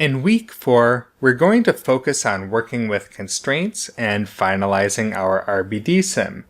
In week 4, we're going to focus on working with constraints and finalizing our RBD sim.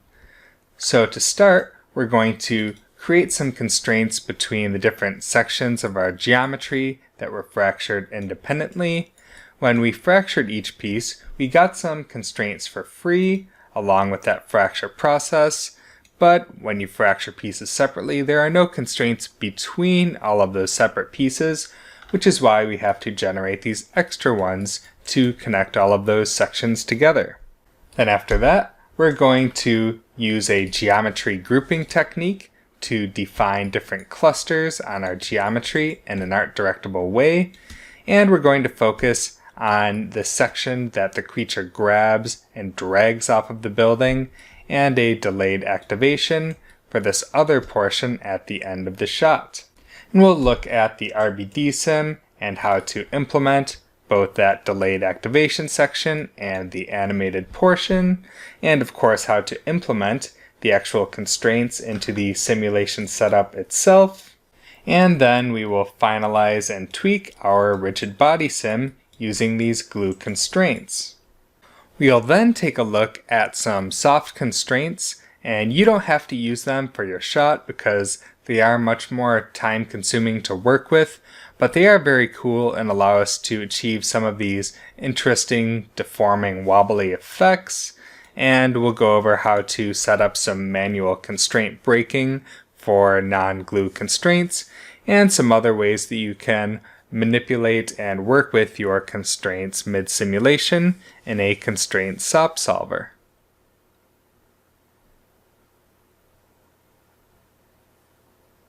So to start, we're going to create some constraints between the different sections of our geometry that were fractured independently. When we fractured each piece, we got some constraints for free along with that fracture process. But when you fracture pieces separately, there are no constraints between all of those separate pieces, which is why we have to generate these extra ones to connect all of those sections together. Then after that, we're going to use a geometry grouping technique to define different clusters on our geometry in an art directable way. And we're going to focus on the section that the creature grabs and drags off of the building, and a delayed activation for this other portion at the end of the shot. And we'll look at the RBD sim and how to implement both that delayed activation section and the animated portion, and of course how to implement the actual constraints into the simulation setup itself. And then we will finalize and tweak our rigid body sim using these glue constraints. We'll then take a look at some soft constraints, and you don't have to use them for your shot because they are much more time consuming to work with, but they are very cool and allow us to achieve some of these interesting deforming wobbly effects. And we'll go over how to set up some manual constraint breaking for non-glue constraints and some other ways that you can manipulate and work with your constraints mid-simulation in a constraint SOP solver.